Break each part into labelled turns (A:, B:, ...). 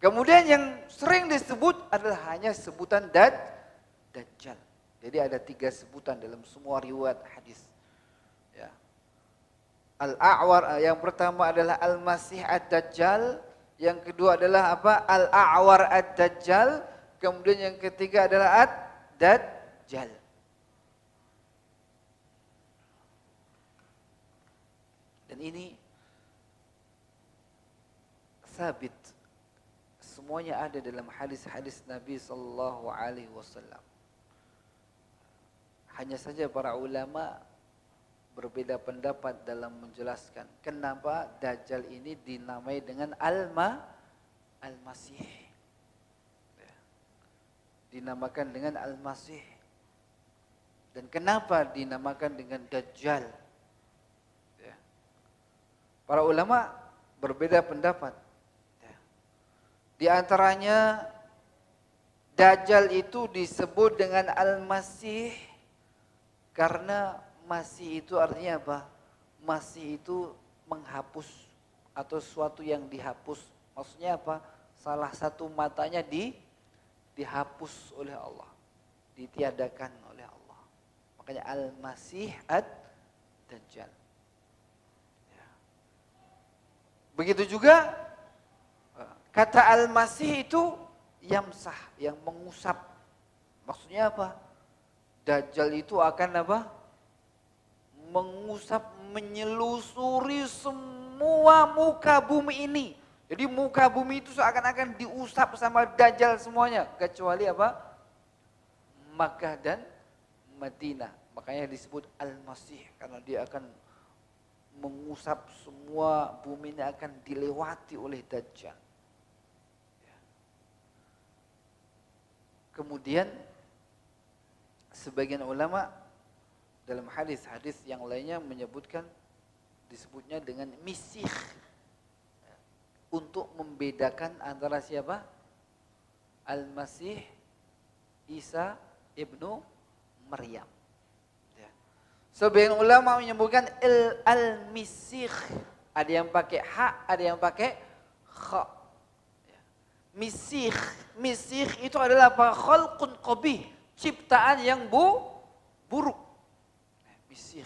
A: Kemudian yang sering disebut adalah hanya sebutan Dajjal. Jadi ada 3 sebutan dalam semua riwayat hadis. Ya. Al-A'war, yang pertama adalah Al-Masih Ad-Dajjal, yang kedua adalah apa? Al-A'war Ad-Dajjal, kemudian yang ketiga adalah Ad-Dajjal. Dan ini sabit, semuanya ada dalam hadis-hadis Nabi sallallahu alaihi wasallam. Hanya saja para ulama berbeda pendapat dalam menjelaskan kenapa Dajjal ini dinamai dengan Al-Masih. Dinamakan dengan Al-Masih. Dan kenapa dinamakan dengan Dajjal? Para ulama berbeda pendapat. Di antaranya Dajjal itu disebut dengan Al-Masih karena Masih itu artinya apa? Masih itu menghapus atau sesuatu yang dihapus. Maksudnya apa? Salah satu matanya dihapus oleh Allah, ditiadakan oleh Allah. Makanya Al-Masih Ad-Dajjal. Begitu juga kata Al-Masih itu yamsah, yang mengusap. Maksudnya apa? Dajjal itu akan apa? Mengusap, menyelusuri semua muka bumi ini. Jadi muka bumi itu seakan-akan diusap sama Dajjal semuanya. Kecuali apa? Makkah dan Madinah. Makanya disebut Al-Masih karena dia akan mengusap semua bumi ini, akan dilewati oleh Dajjal. Kemudian sebagian ulama dalam hadis-hadis yang lainnya menyebutkan, disebutnya dengan Misih, untuk membedakan antara siapa? Al-Masih Isa ibnu Maryam. Sebagian ulama menyebutkan Al-Misih. Ada yang pakai ha, ada yang pakai kha. Misih. Misih itu adalah apa? Khalqun qabih. Ciptaan yang buruk. Misih.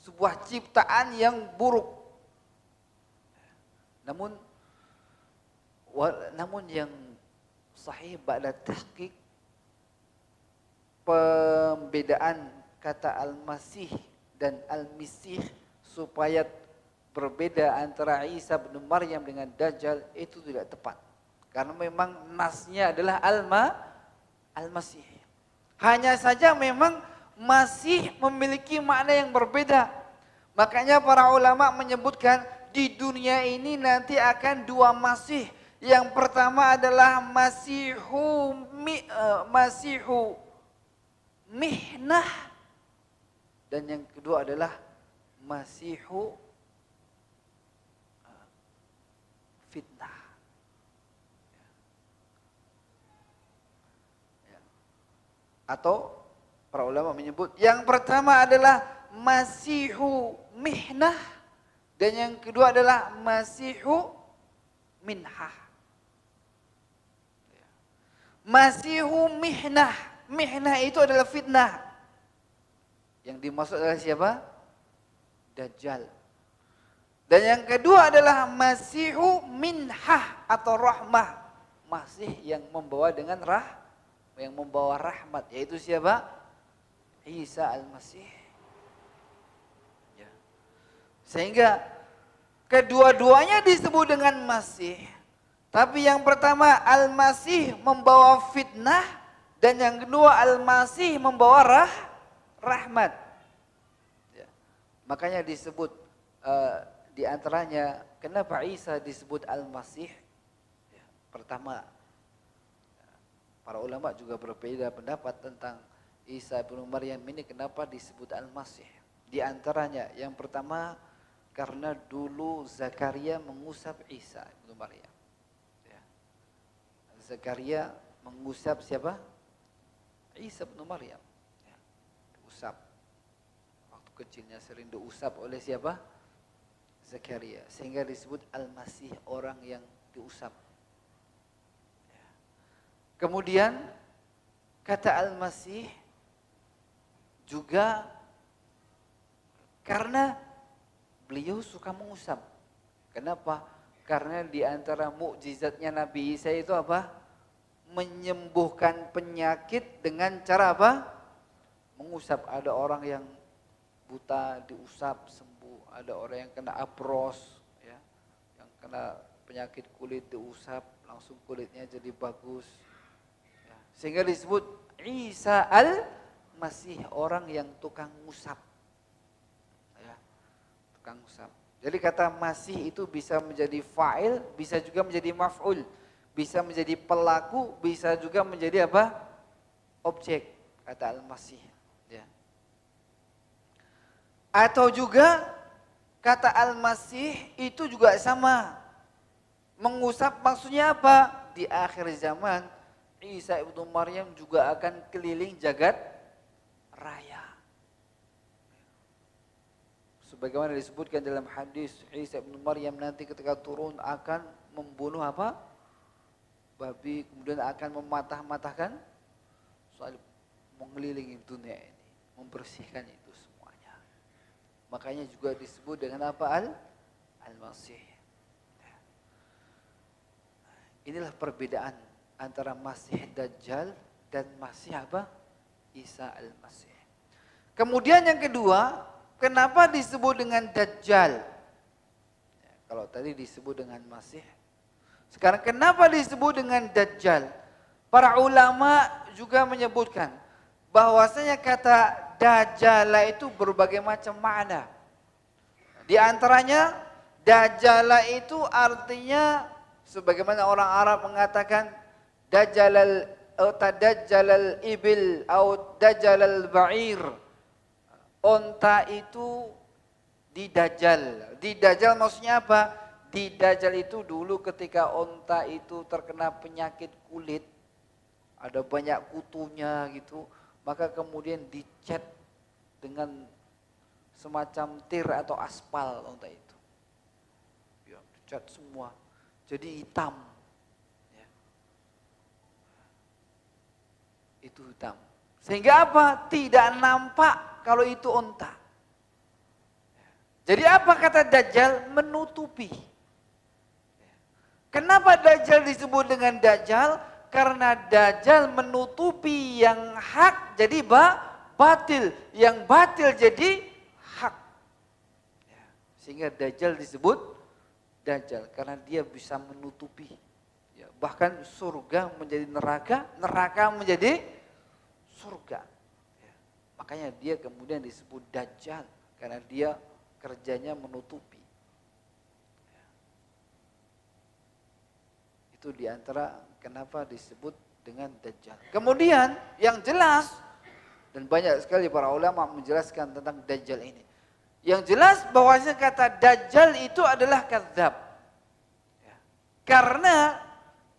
A: Sebuah ciptaan yang buruk. Namun yang sahih ba'da tahqiq, pembedaan kata Al-Masih dan Al-Misih supaya berbeda antara Isa bin Maryam dengan Dajjal itu tidak tepat. Karena memang nasnya adalah Al-Masih. Hanya saja memang masih memiliki makna yang berbeda. Makanya para ulama menyebutkan di dunia ini nanti akan 2 Masih. Yang pertama adalah Masihu Mihnah. Dan yang kedua adalah Masihu Fitnah. Atau para ulama menyebut yang pertama adalah Masihu Mihnah dan yang kedua adalah Masihu Minhah. Masihu Mihnah. Mihnah itu adalah fitnah. Yang dimaksud adalah siapa? Dajjal. Dan yang kedua adalah Masihu Minhah atau Rahmah. Masih yang membawa dengan yang membawa rahmat. Yaitu siapa? Isa Al-Masih. Ya. Sehingga kedua-duanya disebut dengan Masih. Tapi yang pertama Al-Masih membawa fitnah. Dan yang kedua Al-Masih membawa rahmat. Ya. Makanya disebut di antaranya kenapa Isa disebut Al-Masih? Ya. Pertama, para ulama juga berbeda pendapat tentang Isa bin Maryam ini kenapa disebut Al-Masih. Di antaranya yang pertama karena dulu Zakaria mengusap Isa bin Maryam. Ya. Zakaria mengusap siapa? Isa bin Maryam. Usap. Waktu kecilnya sering diusap oleh siapa? Zakaria. Sehingga disebut Al-Masih, orang yang diusap. Kemudian kata Al-Masih juga karena beliau suka mengusap. Kenapa? Karena di antara mukjizatnya Nabi Isa itu apa? Menyembuhkan penyakit dengan cara apa? Mengusap. Ada orang yang buta diusap sembuh, ada orang yang kena apros, ya, yang kena penyakit kulit diusap langsung kulitnya jadi bagus. Ya. Sehingga disebut Isa Al-Masih, orang yang tukang ngusap. Ya, tukang ngusap. Jadi kata masih itu bisa menjadi fa'il, bisa juga menjadi maf'ul, bisa menjadi pelaku, bisa juga menjadi apa? Objek, kata Al-Masih. Ya. Atau juga kata Al-Masih itu juga sama. Mengusap maksudnya apa? Di akhir zaman Isa ibnu Maryam juga akan keliling jagat raya. Sebagaimana disebutkan dalam hadis, Isa ibnu Maryam nanti ketika turun akan membunuh apa? Babi, kemudian akan mematah-matahkan salib, mengelilingi dunia ini, membersihkan itu semuanya. Makanya juga disebut dengan apa? Al-Masih. Inilah perbedaan antara Masih Dajjal dan Masih apa? Isa Al-Masih. Kemudian yang kedua, kenapa disebut dengan Dajjal? Ya, kalau tadi disebut dengan Masih, sekarang kenapa disebut dengan Dajjal? Para ulama juga menyebutkan bahwasanya kata Dajjala itu berbagai macam makna. Di antaranya Dajjala itu artinya sebagaimana orang Arab mengatakan Dajjalal atau Dajjalal ibil atau Dajjalal ba'ir. Onta itu didajjal. Didajjal maksudnya apa? Didajjal itu dulu ketika onta itu terkena penyakit kulit, ada banyak kutunya gitu, maka kemudian dicat dengan semacam tir atau aspal onta itu. Ya, dicat semua, jadi hitam. Ya. Itu hitam. Sehingga apa? Tidak nampak kalau itu onta. Jadi apa kata Dajjal? Menutupi. Kenapa Dajjal disebut dengan Dajjal? Karena Dajjal menutupi yang hak jadi batil. Yang batil jadi hak. Sehingga Dajjal disebut Dajjal. Karena dia bisa menutupi. Bahkan surga menjadi neraka, neraka menjadi surga. Makanya dia kemudian disebut Dajjal. Karena dia kerjanya menutupi. Itu diantara kenapa disebut dengan Dajjal. Kemudian yang jelas, dan banyak sekali para ulama menjelaskan tentang Dajjal ini. Yang jelas bahwasanya kata Dajjal itu adalah kadzab. Karena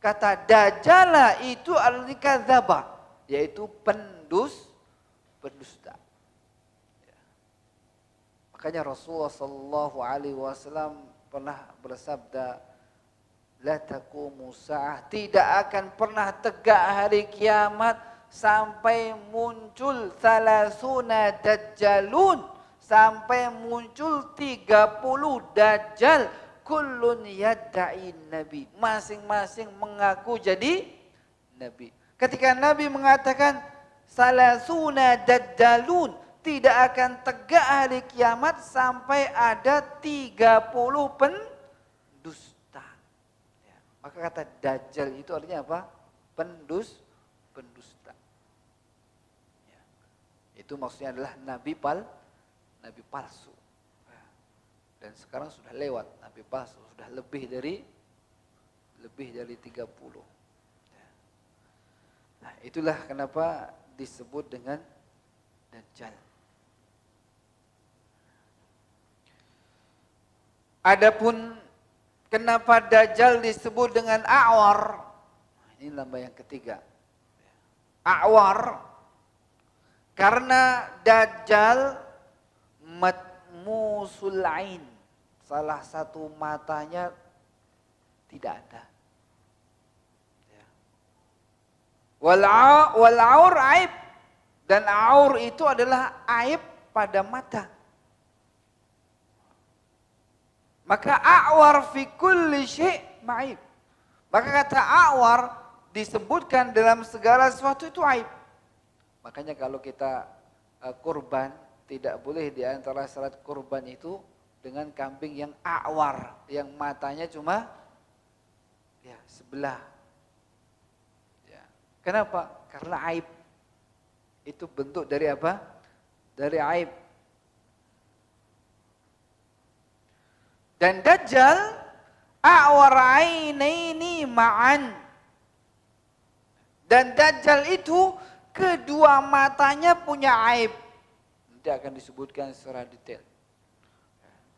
A: kata Dajjala itu adalah kadzaba, yaitu pendusta. Makanya Rasulullah Sallallahu Alaihi Wasallam pernah bersabda, la taqumu sa'ah, tidak akan pernah tegak hari kiamat sampai muncul salasuna dajjalun, sampai muncul 30 dajjal, kullun yadda'i nabi, masing-masing mengaku jadi nabi. Ketika Nabi mengatakan salasuna dajjalun, tidak akan tegak hari kiamat sampai ada 30 pendusta. Ya. Maka kata Dajjal itu artinya apa? Pendusta. Ya. Itu maksudnya adalah nabi palsu. Ya. Dan sekarang sudah lewat nabi palsu, sudah lebih dari 30. Ya. Nah, itulah kenapa disebut dengan Dajjal. Adapun kenapa Dajjal disebut dengan A'war? Ini nama yang ketiga. A'war karena Dajjal matmusul ain, salah satu matanya tidak ada. Wal aur aib, dan aur itu adalah aib pada mata. Maka awar fi kulli syai' ma'ib. Maka kata awar disebutkan dalam segala sesuatu itu aib. Makanya kalau kita kurban, tidak boleh di antara syarat kurban itu dengan kambing yang awar, yang matanya cuma ya sebelah. Ya. Kenapa? Karena aib. Itu bentuk dari apa? Dari aib. Dan Dajjal a'war ainaini ma'an. Dan Dajjal itu kedua matanya punya aib. Nanti akan disebutkan secara detail.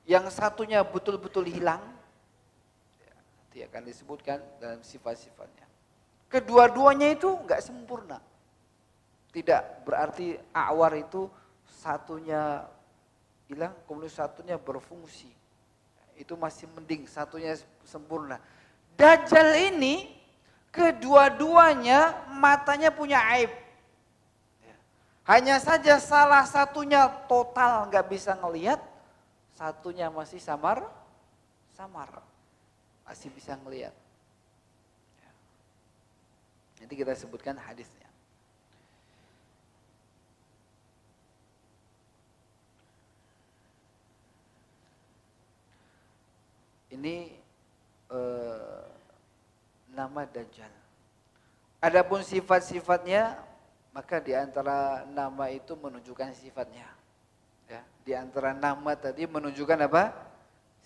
A: Yang satunya betul-betul hilang. Nanti akan disebutkan dalam sifat-sifatnya. Kedua-duanya itu enggak sempurna. Tidak berarti a'war itu satunya hilang, kemudian satunya berfungsi. Itu masih mending, satunya sempurna. Dajjal ini kedua-duanya matanya punya aib. Hanya saja salah satunya total nggak bisa ngelihat, satunya masih samar, masih bisa ngelihat. Nanti kita sebutkan hadisnya. Ini nama Dajjal. Adapun sifat-sifatnya, maka di antara nama itu menunjukkan sifatnya. Ya, di antara nama tadi menunjukkan apa?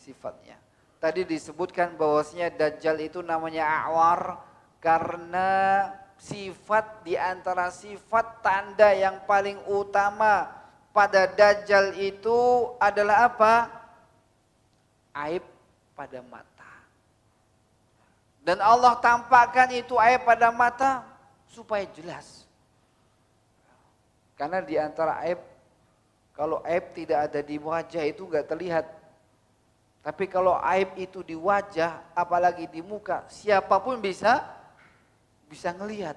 A: Sifatnya. Tadi disebutkan bahwasanya Dajjal itu namanya A'war karena sifat di antara sifat tanda yang paling utama pada Dajjal itu adalah apa? Aib pada mata. Dan Allah tampakkan itu aib pada mata supaya jelas. Karena di antara aib, kalau aib tidak ada di wajah itu enggak terlihat. Tapi kalau aib itu di wajah, apalagi di muka, siapapun bisa ngelihat.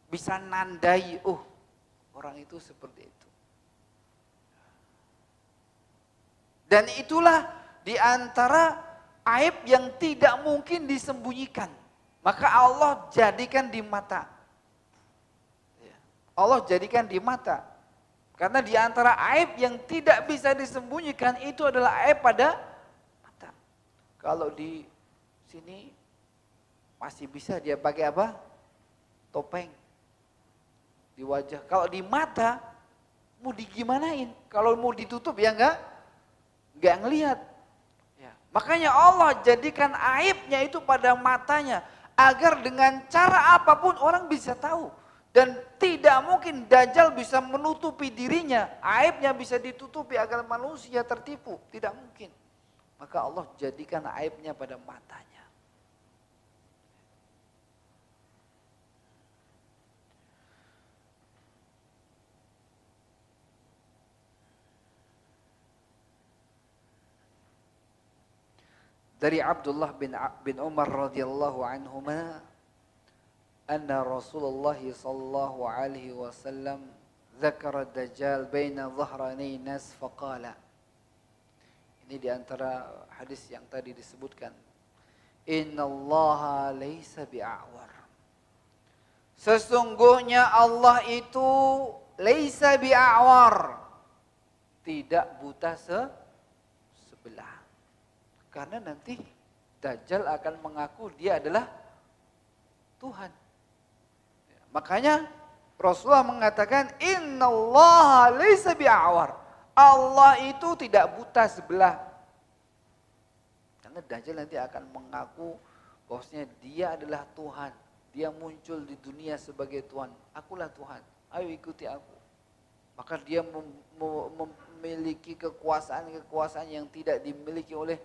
A: Bisa nandai, orang itu seperti itu. Dan itulah di antara aib yang tidak mungkin disembunyikan. Maka Allah jadikan di mata. Allah jadikan di mata. Karena di antara aib yang tidak bisa disembunyikan itu adalah aib pada mata. Kalau di sini masih bisa dia pakai apa? Topeng. Di wajah. Kalau di mata mau digimanain? Kalau mau ditutup ya enggak ngelihat. Makanya Allah jadikan aibnya itu pada matanya. Agar dengan cara apapun orang bisa tahu. Dan tidak mungkin Dajjal bisa menutupi dirinya. Aibnya bisa ditutupi agar manusia tertipu. Tidak mungkin. Maka Allah jadikan aibnya pada matanya. Dari Abdullah bin Umar radhiyallahu anhuma, anna Rasulullah sallallahu alaihi wasallam dzakara Dajjal baina dhahranay nas faqala. Ini di antara hadis yang tadi disebutkan. Innallaha laisa bi'awar. Sesungguhnya Allah itu laisa bi'awar. Tidak buta sebelah. Karena nanti Dajjal akan mengaku dia adalah Tuhan. Makanya Rasulullah mengatakan innallaha laisa bi'awar. Allah itu tidak buta sebelah. Karena Dajjal nanti akan mengaku bahwasanya dia adalah Tuhan. Dia muncul di dunia sebagai Tuhan. Akulah Tuhan. Ayo ikuti aku. Maka dia memiliki kekuasaan yang tidak dimiliki oleh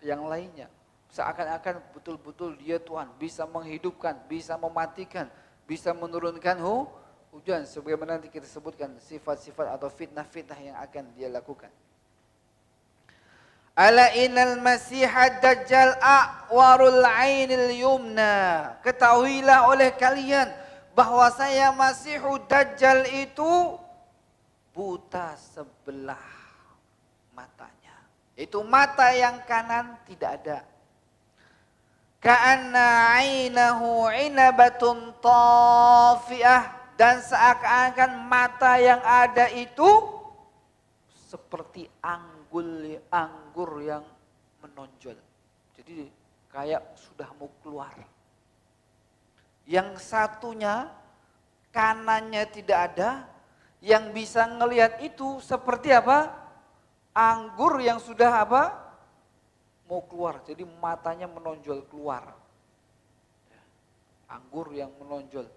A: yang lainnya. Seakan-akan betul-betul dia Tuhan, bisa menghidupkan, bisa mematikan, bisa menurunkan hujan. Sebagaimana nanti kita sebutkan sifat-sifat atau fitnah-fitnah yang akan dia lakukan. Ala innal masihad dajjal a'warul ainil yumna. Ketahuilah oleh kalian bahwa saya Masihud Dajjal itu buta sebelah matanya. Itu mata yang kanan tidak ada. Ka'anna 'ainahu 'inabatun tafi'ah, dan seakan-akan mata yang ada itu seperti anggur yang menonjol. Jadi kayak sudah mau keluar. Yang satunya kanannya tidak ada, yang bisa ngelihat itu seperti apa? Anggur yang sudah apa? Mau keluar. Jadi matanya menonjol keluar. Anggur yang menonjol.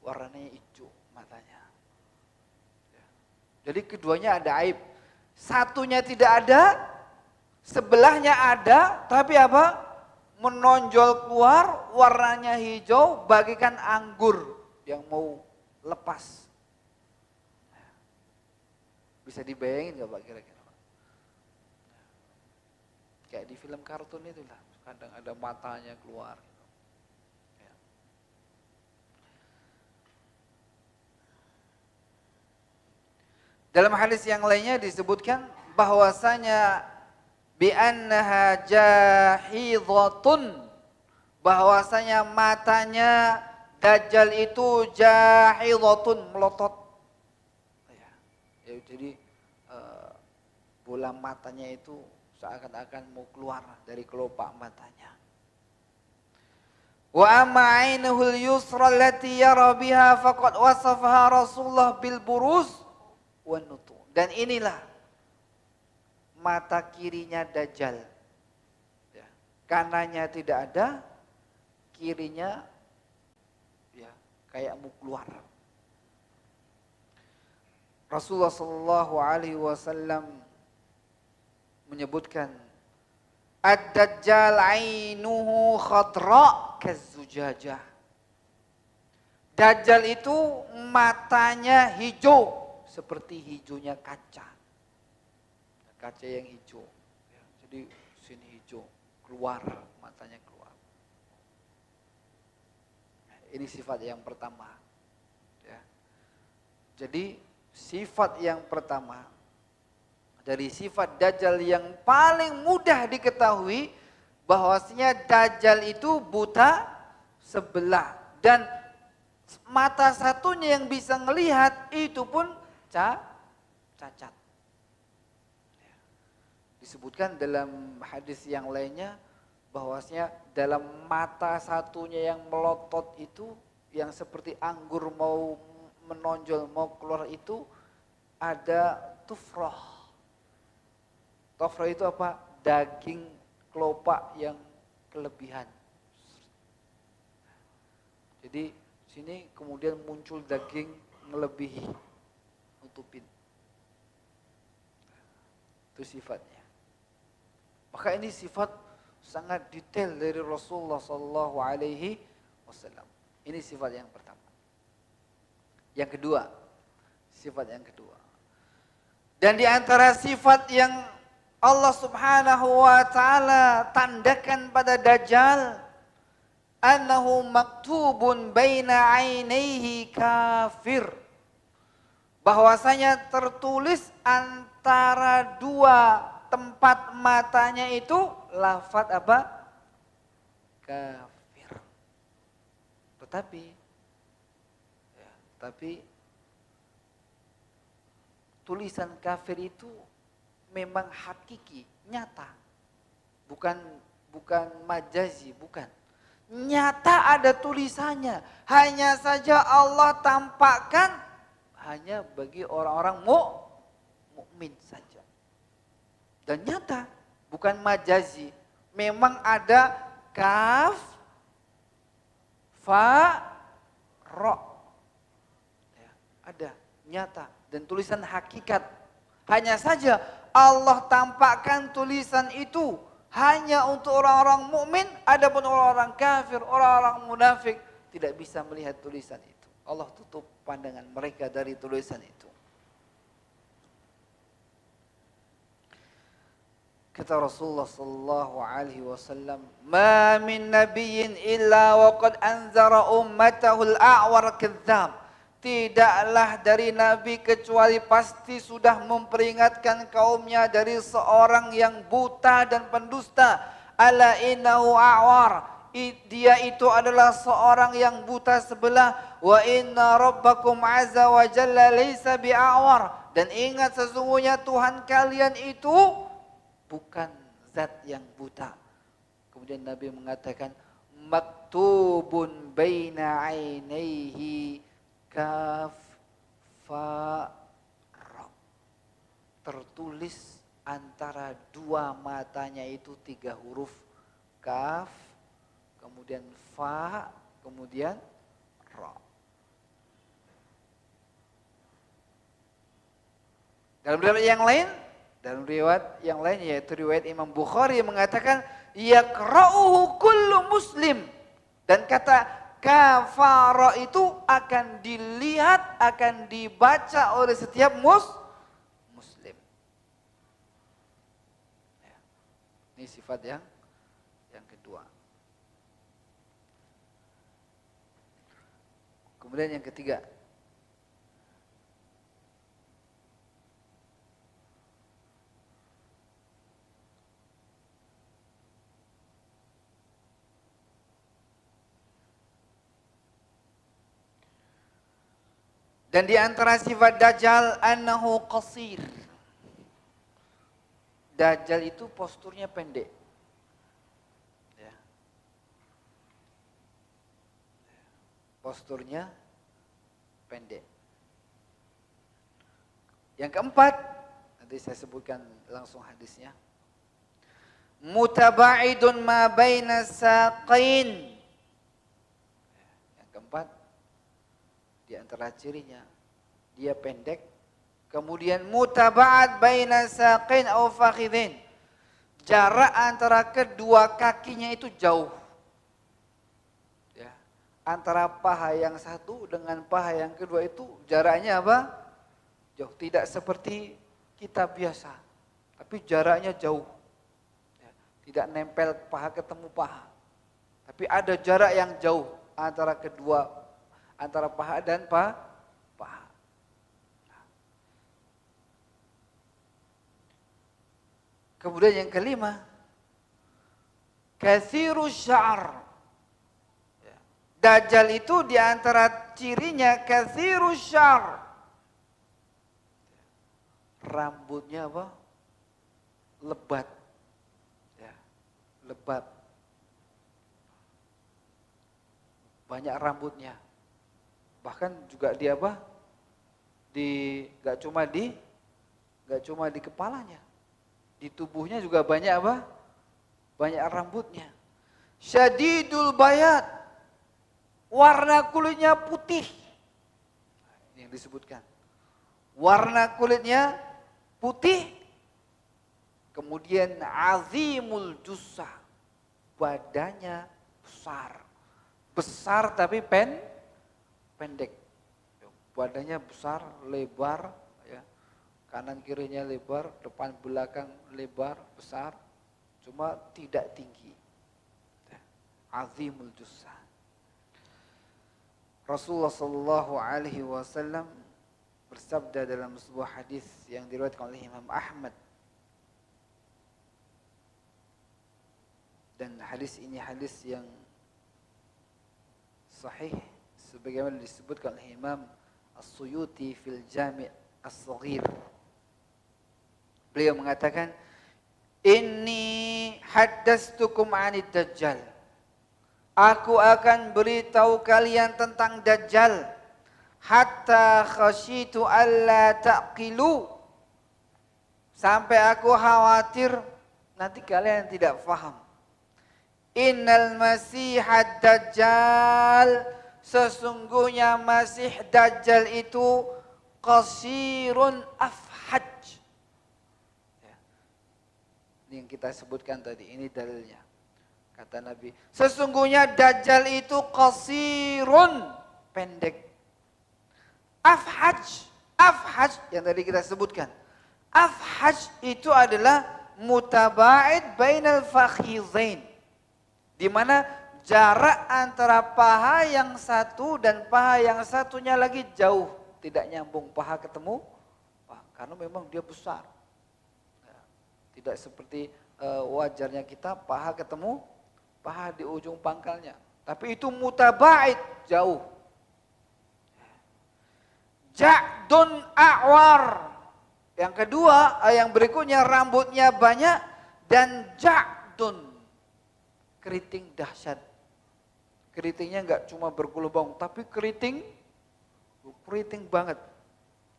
A: Warnanya hijau matanya. Jadi keduanya ada aib. Satunya tidak ada, sebelahnya ada, tapi apa? Menonjol keluar, warnanya hijau, bagikan anggur yang mau lepas. Bisa dibayangin gak Pak kira-kira? Kayak di film kartun itulah, kadang ada matanya keluar. Dalam hadis yang lainnya disebutkan bahwasanya bi'annaha jahidhatun, bahwasanya matanya Dajjal itu jahidhatun, melotot. Ya, jadi bola matanya itu seakan-akan mau keluar dari kelopak matanya. Wa amma 'ainuhul yusra allati yara biha faqad wasafaha Rasulullah bil buruz wan nutu. Dan inilah mata kirinya Dajjal. Ya, kanannya tidak ada, kirinya ya kayak mau keluar. Rasulullah sallallahu alaihi wasallam menyebutkan ad-dajjal ainuhu khadra kazzujajah. Dajjal itu matanya hijau seperti hijaunya kaca. Kaca yang hijau. Ya, jadi sini hijau, keluar matanya keluar. Ini sifat yang pertama. Ya. Jadi sifat yang pertama dari sifat Dajjal yang paling mudah diketahui, bahwasanya Dajjal itu buta sebelah dan mata satunya yang bisa melihat itu pun cacat. Disebutkan dalam hadis yang lainnya bahwasanya dalam mata satunya yang melotot itu, yang seperti anggur mau menonjol, mau keluar itu, ada tufrah. Tufrah itu apa? Daging kelopak yang kelebihan. Jadi sini kemudian muncul daging melebihi, nutupin. Itu sifatnya. Maka ini sifat sangat detail dari Rasulullah sallallahu alaihi wasallam. Ini sifat yang pertama. Yang kedua, sifat yang kedua. Dan di antara sifat yang Allah Subhanahu wa taala tandakan pada Dajjal, annahu maktubun baina ainaihi kafir. Bahwasanya tertulis antara dua tempat matanya itu lafaz apa? Kafir. Tapi tulisan kafir itu memang hakiki, nyata. Bukan majazi, bukan. Nyata ada tulisannya. Hanya saja Allah tampakkan hanya bagi orang-orang mukmin saja. Dan nyata, bukan majazi. Memang ada kaf, fa, ro. Ya, ada, nyata. Dan tulisan hakikat. Hanya saja Allah tampakkan tulisan itu hanya untuk orang-orang mukmin, adapun orang-orang kafir, orang-orang munafik tidak bisa melihat tulisan itu. Allah tutup pandangan mereka dari tulisan itu. Kata Rasulullah sallallahu alaihi wasallam, "Ma min nabiyyin illa wa qad anzara ummatahu al-a'war kadzdzab." Tidaklah dari nabi kecuali pasti sudah memperingatkan kaumnya dari seorang yang buta dan pendusta. Ala innahu a'war. Dia itu adalah seorang yang buta sebelah. Wa inna rabbakum azza wa jalla laysa bi'a'war. Dan ingat sesungguhnya Tuhan kalian itu bukan zat yang buta. Kemudian Nabi mengatakan, maktubun baina ainaihi kaf fa ra. Tertulis antara dua matanya itu 3 huruf kaf, kemudian fa, kemudian ra. Dalam riwayat yang lain yaitu riwayat Imam Bukhari mengatakan yaqra'uhu kullu muslim, dan kata kafara itu akan dilihat, akan dibaca oleh setiap muslim. Ya. Ini sifat yang kedua. Kemudian yang ketiga, dan di antara sifat Dajjal annahu qasir. Dajjal itu posturnya pendek. Ya. Posturnya pendek. Yang keempat, nanti saya sebutkan langsung hadisnya. Mutaba'idun ma baina saqain. Yang keempat, di antara cirinya dia pendek, kemudian mutaba'ad baina saqain aw fakhidhin. Jarak antara kedua kakinya itu jauh. Ya. Antara paha yang satu dengan paha yang kedua itu jaraknya apa? Jauh. Tidak seperti kita biasa, tapi jaraknya jauh. Ya. Tidak nempel paha ketemu paha, tapi ada jarak yang jauh antara paha dan paha. Kemudian yang kelima, katsirus sya'ar. Dajjal itu di antara cirinya katsirus sya'ar. Rambutnya apa? Lebat. Ya, lebat. Banyak rambutnya. Bahkan juga di apa? Gak cuma di kepalanya. Di tubuhnya juga banyak apa? Banyak rambutnya. Syadidul bayad. Warna kulitnya putih. Ini yang disebutkan. Warna kulitnya putih. Kemudian azimul jussah. Badannya besar. Besar tapi pendek. Badannya besar, lebar, ya. Kanan kirinya lebar, depan belakang lebar, besar, cuma tidak tinggi. Azimul jussah. Rasulullah sallallahu alaihi wasallam bersabda dalam sebuah hadis yang diriwayatkan oleh Imam Ahmad. Dan hadis ini hadis yang sahih sebagaimana disebutkan oleh Imam As-Suyuti fil Jami' As-Saghir. Beliau mengatakan, "Inni haddastukum 'anid Dajjal." Aku akan beritahu kalian tentang Dajjal hatta khasyitu alla taqilu. Sampai aku khawatir nanti kalian tidak faham. Innal Masihad Dajjal, sesungguhnya Masih Dajjal itu qasirun afhaj. Ya. Ini yang kita sebutkan tadi, ini dalilnya. Kata Nabi, sesungguhnya Dajjal itu qasirun, pendek. Afhaj yang tadi kita sebutkan. Afhaj itu adalah mutaba'id bainal fakhizain. Di mana jarak antara paha yang satu dan paha yang satunya lagi jauh, tidak nyambung paha ketemu paha, karena memang dia besar. Tidak seperti wajarnya kita paha ketemu paha di ujung pangkalnya. Tapi itu mutaba'id, jauh. Ja'dun a'war. Yang kedua, yang berikutnya rambutnya banyak dan ja'dun, keriting dahsyat. Keritingnya enggak cuma bergelubang, tapi keriting banget.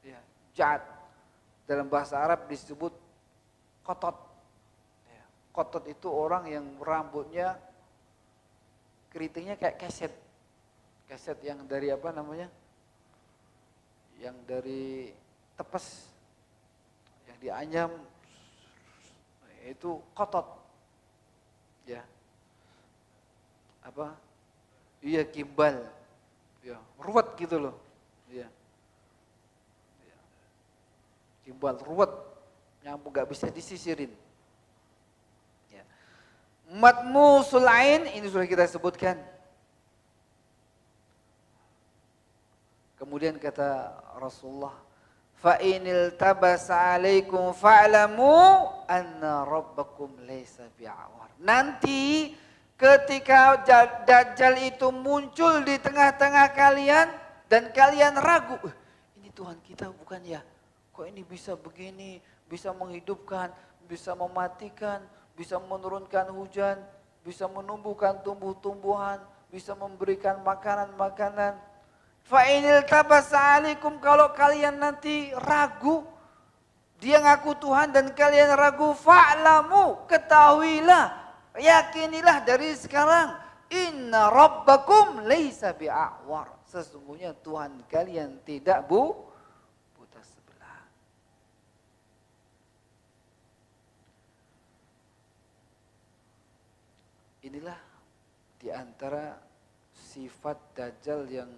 A: Ya, ja'd. Dalam bahasa Arab disebut kotot. Ya, kotot itu orang yang rambutnya keritingnya kayak keset. Keset yang dari apa namanya? Yang dari tepes, yang dianyam, itu kotot, ya, apa? Iya, gimbal, ya, ruwet gitu loh, ya, gimbal, ruwet, nyambung nggak bisa disisirin. Ya. Matmusul ain, ini sudah kita sebutkan. Kemudian kata Rasulullah, fa inil tabasa alaikum fa'lamu anna rabbakum laysa bi'awar. Nanti ketika Dajjal itu muncul di tengah-tengah kalian dan kalian ragu, ini Tuhan kita bukan ya? Kok ini bisa begini, bisa menghidupkan, bisa mematikan, bisa menurunkan hujan, bisa menumbuhkan tumbuh-tumbuhan, bisa memberikan makanan-makanan. Fa'inil tabasa alaikum, kalau kalian nanti ragu, dia ngaku Tuhan dan kalian ragu, fa'lamu, ketahuilah, yakinilah dari sekarang, inna rabbakum laysa bi'a'war, sesungguhnya Tuhan kalian tidak buta sebelah. Inilah diantara sifat Dajjal yang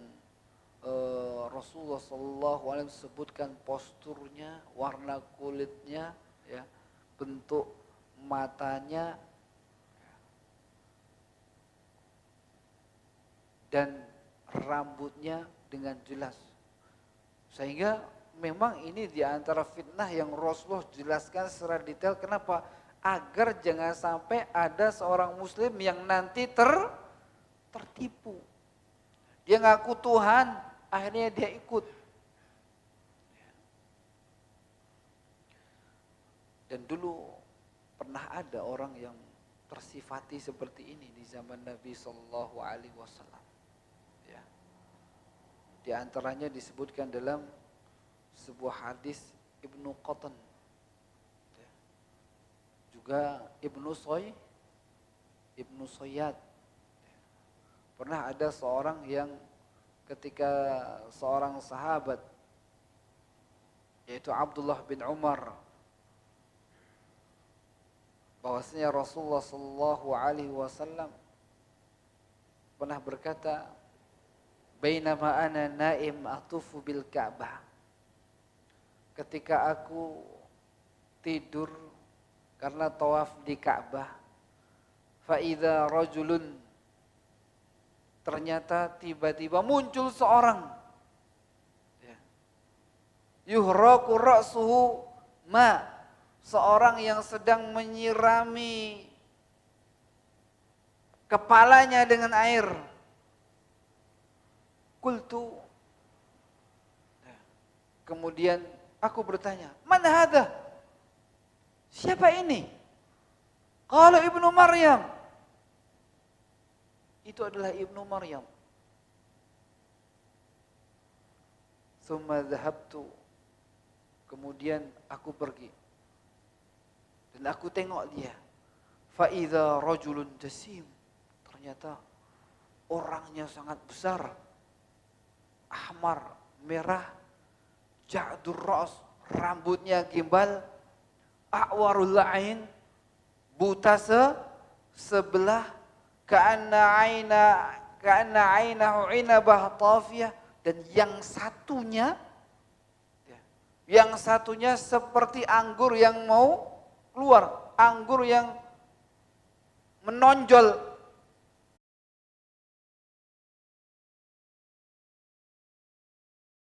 A: Rasulullah SAW sebutkan, posturnya, warna kulitnya, ya, bentuk matanya, dan rambutnya dengan jelas. Sehingga memang ini diantara fitnah yang Rasulullah jelaskan secara detail. Kenapa? Agar jangan sampai ada seorang muslim yang nanti tertipu. Dia ngaku Tuhan, akhirnya dia ikut. Dan dulu pernah ada orang yang tersifati seperti ini di zaman Nabi Sallallahu Alaihi Wasallam. Ya. Di antaranya disebutkan dalam sebuah hadis Ibnu Qatan, ya. Juga Ibnu Soyad. Pernah ada seorang yang ketika seorang sahabat, yaitu Abdullah bin Umar, bahwasanya Rasulullah Sallallahu Alaihi Wasallam pernah berkata, "Bainama ana naim atufu bil Ka'bah." Ketika aku tidur karena tawaf di Ka'bah, fa idza rajulun, ternyata tiba-tiba muncul seorang, yuhraku ra'suhu ma, seorang yang sedang menyirami kepalanya dengan air. Qultu, kemudian aku bertanya, man hadha? Siapa ini? Qala Ibnu Maryam. Itu adalah Ibnu Maryam. Tsumma dhahabtu, kemudian aku pergi dan aku tengok dia. Fa idza rajulun jasim, ternyata orangnya sangat besar, ahmar, merah, ja'dur ra's, rambutnya gimbal, a'warul ain, buta sebelah, ka'anna ainahu inabah tafiyah, dan yang satunya seperti anggur yang mau keluar, anggur yang menonjol